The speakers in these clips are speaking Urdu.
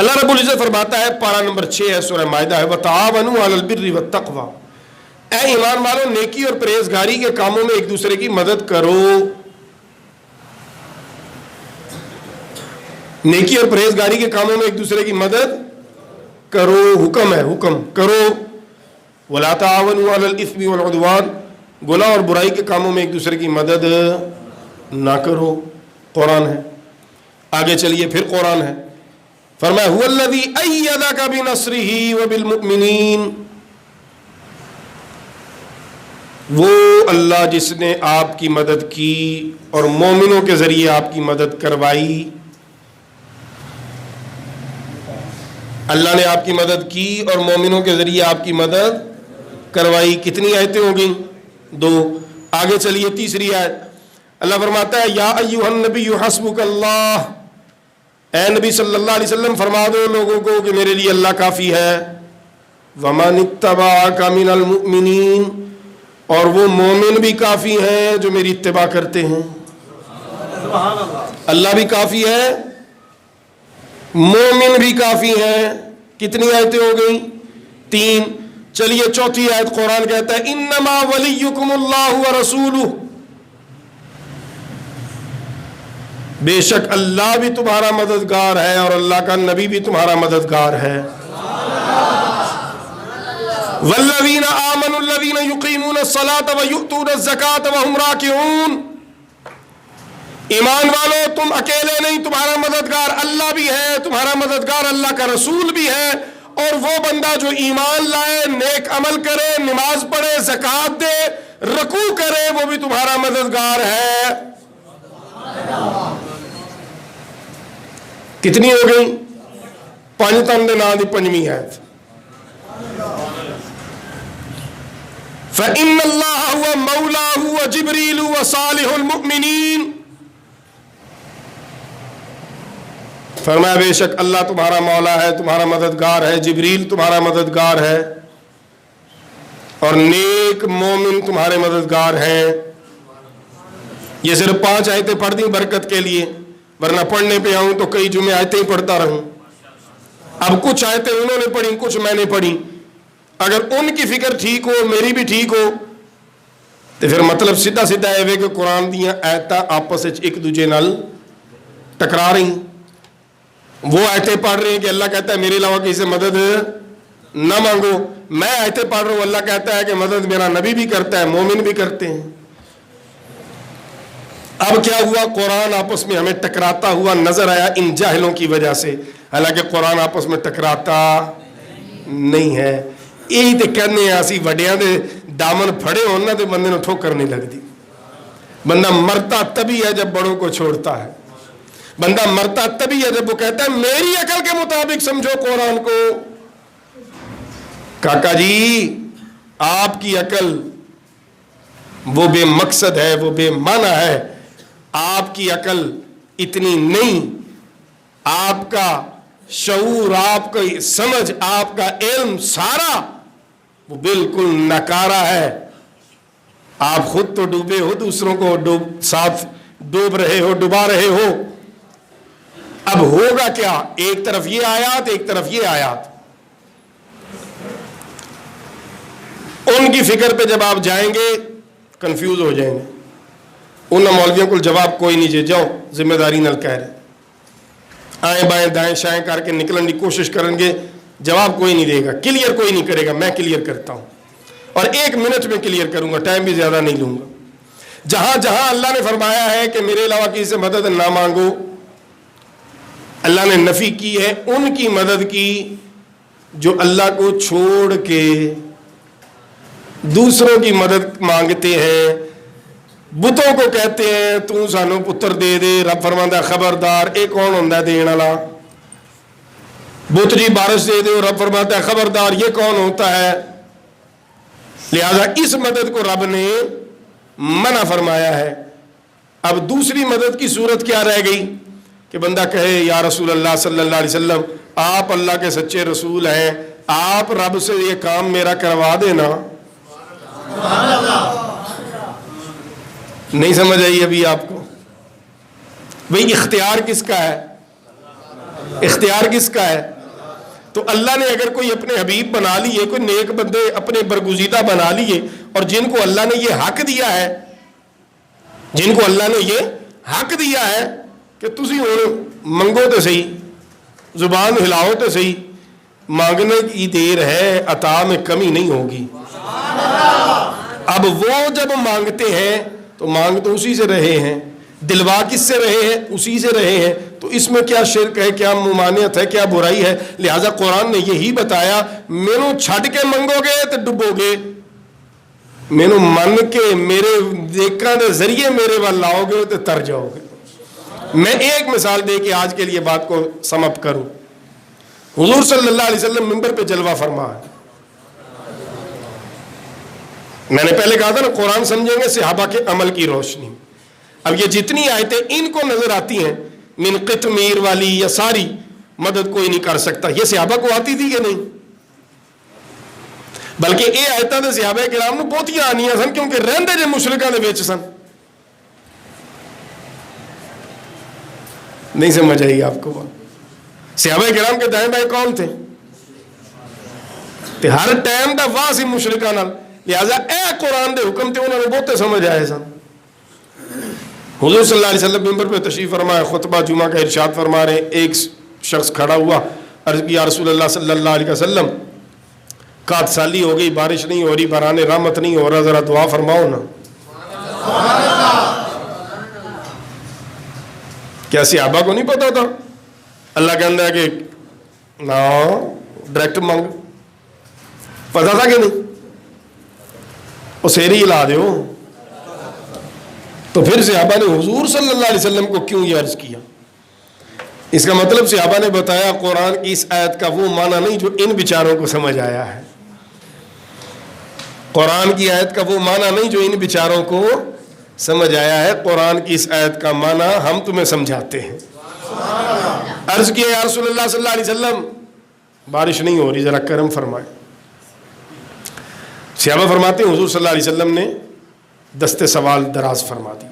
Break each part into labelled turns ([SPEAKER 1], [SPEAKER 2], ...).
[SPEAKER 1] اللہ رب العزت فرماتا ہے، پارہ نمبر 6 ہے، سورہ مائدہ ہے، وَتَعَاوَنُوا عَلَى الْبِرِّ وَالتَّقْوَىٰ، اے ایمان والو نیکی اور پرہیزگاری کے کاموں میں ایک دوسرے کی مدد کرو. نیکی اور پرہیزگاری کے کاموں میں ایک دوسرے کی مدد کرو، حکم ہے، حکم کرو. وَلَا تَعَاوَنُوا عَلَى الْإِثْمِ وَالْعُدْوَانِ، گناہ اور برائی کے کاموں میں ایک دوسرے کی مدد نہ کرو. قرآن ہے. آگے چلیے پھر قرآن ہے. فرمایا هُوَ الَّذِي أَيَّدَكَ بِنَصْرِهِ وَبِالْمُؤْمِنِينَ، وہ اللہ جس نے آپ کی مدد کی اور مومنوں کے ذریعے آپ کی مدد کروائی. اللہ نے آپ کی مدد کی اور مومنوں کے ذریعے آپ کی مدد کروائی. کتنی آیتیں ہو گئیں؟ 2. آگے چلیے تیسری آیت. اللہ فرماتا ہے یا ایھا النبی حسبک اللہ، اے نبی صلی اللہ علیہ وسلم فرما دو لوگوں کو کہ میرے لیے اللہ کافی ہے. ومن اتبعک من المؤمنین، اور وہ مومن بھی کافی ہیں جو میری اتباع کرتے ہیں. اللہ بھی کافی ہے، مومن بھی کافی ہیں. کتنی آیتیں ہو گئیں؟ 3. چلیے چوتھی آیت. قرآن کہتا ہے انما ولیکم اللہ ورسولہ، بے شک اللہ بھی تمہارا مددگار ہے اور اللہ کا نبی بھی تمہارا مددگار ہے. والذین آمنوا الذین یقیمون الصلاة ویؤتون الزکاة وہم راکعون، ایمان والو تم اکیلے نہیں، تمہارا مددگار اللہ بھی ہے، تمہارا مددگار اللہ کا رسول بھی ہے. اور وہ بندہ جو ایمان لائے، نیک عمل کرے، نماز پڑھے، زکوٰۃ دے، رکوع کرے، وہ بھی تمہارا مددگار ہے. کتنی ہو گئی؟ 5 تن دے نام دی 5ویں آیت. فَإِنَّ اللَّهَ هُوَ مَوْلَاهُ وَجِبْرِيلُ وَصَالِحُ الْمُؤْمِنِينَ، فرمایا بے شک اللہ تمہارا مولا ہے، تمہارا مددگار ہے، جبریل تمہارا مددگار ہے، اور نیک مومن تمہارے مددگار ہیں. یہ صرف 5 آیتیں پڑھ دیں برکت کے لیے، ورنہ پڑھنے پہ آؤں تو کئی جمعے آیتیں ہی پڑھتا رہوں. اب کچھ آیتیں انہوں نے پڑھی، کچھ میں نے پڑھی. اگر ان کی فکر ٹھیک ہو، میری بھی ٹھیک ہو، تو پھر مطلب سیدھا سیدھا ہے کہ قرآن دیاں آیتاں آپس ایک دوجے نال ٹکرا رہی. وہ آیتیں پڑھ رہے ہیں کہ اللہ کہتا ہے میرے علاوہ کسی سے مدد نہ مانگو. میں آیتیں پڑھ رہا ہوں، اللہ کہتا ہے کہ مدد میرا نبی بھی کرتا ہے، مومن بھی کرتے ہیں. اب کیا ہوا؟ قرآن آپس میں ہمیں ٹکراتا ہوا نظر آیا ان جاہلوں کی وجہ سے، حالانکہ قرآن آپس میں ٹکراتا نہیں ہے. یہی تو کہنے ہیں اسی وڈیاں دے دامن پھڑے ہونا تو بندے نو ٹھوکر نہیں لگتی. بندہ مرتا تبھی ہے جب بڑوں کو چھوڑتا ہے. بندہ مرتا تبھی ہے جب وہ کہتا ہے میری عقل کے مطابق سمجھو قرآن کو. کاکا جی آپ کی عقل وہ بے مقصد ہے، وہ بے معنی ہے. آپ کی عقل اتنی نہیں، آپ کا شعور، آپ کا سمجھ، آپ کا علم سارا وہ بالکل ناکارہ ہے. آپ خود تو ڈوبے ہو، دوسروں کو ساتھ ڈوب رہے ہو، ڈبا رہے ہو. اب ہوگا کیا؟ ایک طرف یہ آیات، ایک طرف یہ آیات. ان کی فکر پہ جب آپ جائیں گے کنفیوز ہو جائیں گے. ان مولویوں کو جواب کوئی نہیں جے، جاؤ ذمہ داری نال کہہ رہے، آئیں بائیں دائیں شائیں کر کے نکلن کی کوشش کریں گے، جواب کوئی نہیں دے گا، کلیئر کوئی نہیں کرے گا. میں کلیئر کرتا ہوں اور 1 منٹ میں کلیئر کروں گا، ٹائم بھی زیادہ نہیں لوں گا. جہاں جہاں اللہ نے فرمایا ہے کہ میرے علاوہ کسی سے مدد نہ مانگو، اللہ نے نفی کی ہے ان کی مدد کی جو اللہ کو چھوڑ کے دوسروں کی مدد مانگتے ہیں، بتوں کو کہتے ہیں تو سانو پتر دے دے. رب فرماندا ہے خبردار، اے کون ہوندا ہے دین والا؟ بت جی بارش دے دے، رب فرماتا ہے خبردار یہ کون ہوتا ہے؟ لہذا اس مدد کو رب نے منع فرمایا ہے. اب دوسری مدد کی صورت کیا رہ گئی کہ بندہ کہے یا رسول اللہ صلی اللہ علیہ وسلم آپ اللہ کے سچے رسول ہیں، آپ رب سے یہ کام میرا کروا دینا. نہیں سمجھ آئی ابھی آپ کو؟ بھئی اختیار کس کا ہے؟ اختیار کس کا ہے؟ تو اللہ نے اگر کوئی اپنے حبیب بنا لیے، کوئی نیک بندے اپنے برگزیدہ بنا لیے، اور جن کو اللہ نے یہ حق دیا ہے، جن کو اللہ نے یہ حق دیا ہے کہ تسی ہوں منگو تو صحیح، زبان ہلاؤ تو صحیح، مانگنے کی دیر ہے، عطا میں کمی نہیں ہوگی۔ اب وہ جب مانگتے ہیں تو مانگ تو اسی سے رہے ہیں، دلوا کس سے رہے ہیں؟ اسی سے رہے ہیں۔ تو اس میں کیا شرک ہے، کیا ممانعت ہے، کیا برائی ہے؟ لہٰذا قرآن نے یہی بتایا، مینوں چھڈ کے منگو گے تو ڈبو گے، مینوں من کے میرے دیکھاں دے ذریعے میرے وال لاؤ گے تو تر جاؤ گے۔ میں ایک مثال دے کے آج کے لیے بات کو سم اپ کروں۔ حضور صلی اللہ علیہ وسلم منبر پہ جلوہ فرما ہے۔ میں نے پہلے کہا تھا نا، قرآن سمجھیں گے صحابہ کے عمل کی روشنی۔ اب یہ جتنی آیتیں ان کو نظر آتی ہیں، من قطمیر والی یا ساری، مدد کوئی نہیں کر سکتا، یہ صحابہ کو آتی تھی کہ نہیں؟ بلکہ یہ آیتیں تو صحابہ کرام نو بہت ہی آنیاں سن، کیونکہ رہندے جے مشرکاں دے وچ سن۔ نہیں سمجھ آئی آپ کو بات؟ صحابہ کرام کے دائیں بائیں کون تھے؟ تے ہر ٹائم دا واہ سی مشرکاں نال، لہذا اے قرآن دے حکم تے انہوں نے بہتے سمجھ آئے سن۔ حضور صلی اللہ علیہ وسلم منبر پہ تشریف فرمائے، خطبہ جمعہ کا ارشاد فرما رہے، ایک شخص کھڑا ہوا، عرض کی یا رسول اللہ صلی اللہ علیہ وسلم، کات سالی ہو گئی، بارش نہیں ہو رہی، باران رحمت نہیں ہو رہا، ذرا دعا فرماؤ نا۔ کیا صحابہ کو نہیں پتا تھا؟ اللہ کہتا ہے کہ نا ڈائریکٹ مانگ، پتا تھا کہ نہیں؟ وہ سیری ہلا دیو۔ تو پھر صحابہ نے حضور صلی اللہ علیہ وسلم کو کیوں یہ عرض کیا؟ اس کا مطلب صحابہ نے بتایا قرآن کی اس آیت کا وہ معنی نہیں جو ان بیچاروں کو سمجھ آیا ہے، قرآن کی آیت کا وہ معنی نہیں جو ان بیچاروں کو سمجھ آیا ہے، قرآن کی اس آیت کا معنی ہم تمہیں سمجھاتے ہیں۔ عرض کیا یا رسول اللہ صلی اللہ علیہ وسلم، بارش نہیں ہو رہی، ذرا کرم فرمائے۔ صحابہ فرماتے ہیں حضور صلی اللہ علیہ وسلم نے دستے سوال دراز فرما دیا۔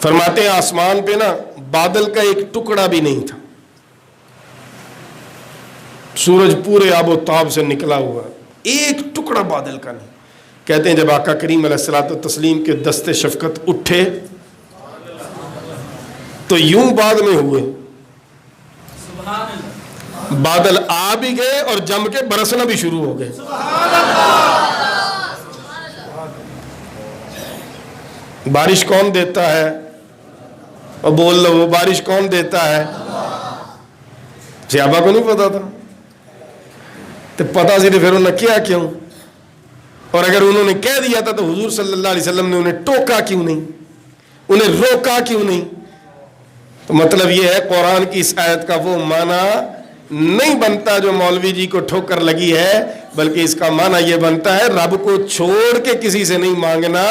[SPEAKER 1] فرماتے ہیں آسمان پہ نا بادل کا ایک ٹکڑا بھی نہیں تھا، سورج پورے آب و تاب سے نکلا ہوا، ایک ٹکڑا بادل کا نہیں۔ کہتے ہیں جب آقا کریم علیہ الصلوۃ والتسلیم کے دستے شفقت اٹھے تو یوں بعد میں ہوئے، بادل آ بھی گئے اور جم کے برسنا بھی شروع ہو گئے۔ بارش کون دیتا ہے؟ اور بول لو، وہ بارش کون دیتا ہے؟ صحابہ کو نہیں پتا تھا، تو پتا سی تو پھر انہوں نے کیا کیوں؟ اور اگر انہوں نے کہہ دیا تھا تو حضور صلی اللہ علیہ وسلم نے انہیں ٹوکا کیوں نہیں، انہیں روکا کیوں نہیں؟ تو مطلب یہ ہے قرآن کی اس آیت کا وہ معنی نہیں بنتا جو مولوی جی کو ٹھوکر لگی ہے، بلکہ اس کا معنی یہ بنتا ہے رب کو چھوڑ کے کسی سے نہیں مانگنا،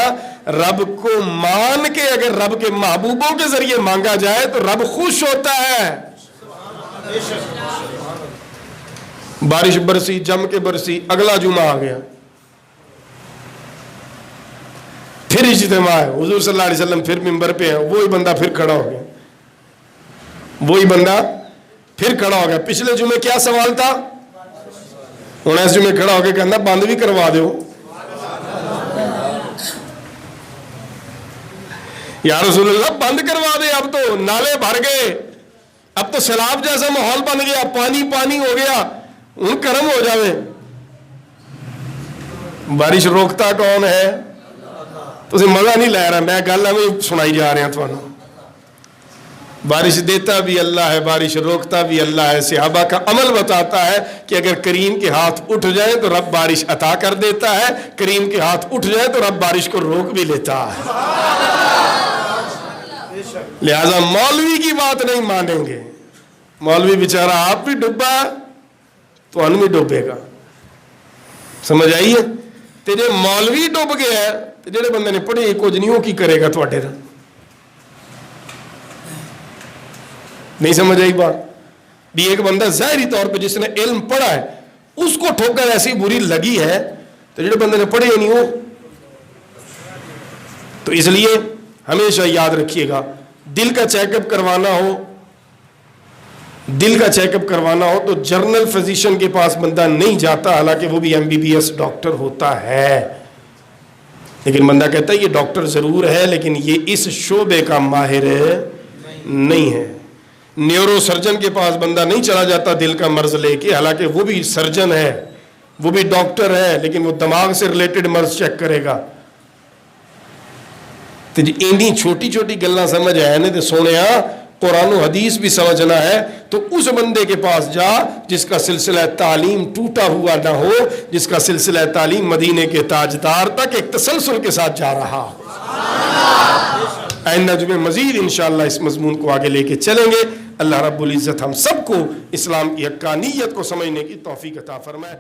[SPEAKER 1] رب کو مان کے اگر رب کے محبوبوں کے ذریعے مانگا جائے تو رب خوش ہوتا ہے۔ بارش برسی، جم کے برسی، اگلا جمعہ آ گیا، پھر اجتماع ہے، حضور صلی اللہ علیہ وسلم پھر منبر پہ ہے، وہی بندہ پھر کھڑا ہو گیا، وہی بندہ پھر کھڑا ہو گیا۔ پچھلے جمعے کیا سوال تھا؟ انہیں اس جمعے کھڑا ہو کے کہنا بند بھی کروا دو، یا رسول اللہ بند کروا دے، اب تو نالے بھر گئے، اب تو سیلاب جیسا ماحول بن گیا، پانی پانی ہو گیا، ان کرم ہو جاوے۔ بارش روکتا کون ہے؟ تسی مزہ نہیں لے رہا، میں گل میں سنائی جا رہے ہیں تھانوں۔ بارش دیتا بھی اللہ ہے، بارش روکتا بھی اللہ ہے۔ صحابہ کا عمل بتاتا ہے کہ اگر کریم کے ہاتھ اٹھ جائے تو رب بارش عطا کر دیتا ہے، کریم کے ہاتھ اٹھ جائے تو رب بارش کو روک بھی لیتا ہے۔ لہذا مولوی کی بات نہیں مانیں گے، مولوی بیچارہ آپ بھی ڈبا تو ان بھی ڈوبے گا، سمجھ آئیے؟ تے جے مولوی ڈوب گیا ہے تے جڑے بندے نے پڑھی کچھ نہیں ہو کی کرے گا تواڈے دا؟ نہیں سمجھ آئی بات؟ بھی ایک بندہ ظاہری طور پہ جس نے علم پڑھا ہے اس کو ٹھوکر ایسی بری لگی ہے تو جڑے بندے نے پڑھے ہی نہیں ہو۔ تو اس لیے ہمیشہ یاد رکھیے گا، دل کا چیک اپ کروانا ہو دل کا چیک اپ کروانا ہو تو جرنل فزیشین کے پاس بندہ نہیں جاتا، حالانکہ وہ بھی MBBS ڈاکٹر ہوتا ہے، لیکن بندہ کہتا ہے یہ ڈاکٹر ضرور ہے لیکن یہ اس شعبے کا ماہر نہیں ہے۔ نیورو سرجن کے پاس بندہ نہیں چلا جاتا دل کا مرض لے کے، حالانکہ وہ بھی سرجن ہے، وہ بھی ڈاکٹر ہے، لیکن وہ دماغ سے ریلیٹڈ مرض چیک کرے گا۔ تو جی اینی چھوٹی چھوٹی گلاں سمجھ آئے نے تو سونے قرآن و حدیث بھی سمجھنا ہے تو اس بندے کے پاس جا جس کا سلسلہ تعلیم ٹوٹا ہوا نہ ہو، جس کا سلسلہ تعلیم مدینے کے تاجدار تک ایک تسلسل کے ساتھ جا رہا۔ آئندہ جمعے مزید انشاءاللہ اس مضمون کو آگے لے کے چلیں گے۔ اللہ رب العزت ہم سب کو اسلام کی حقانیت کو سمجھنے کی توفیق عطا فرمائے۔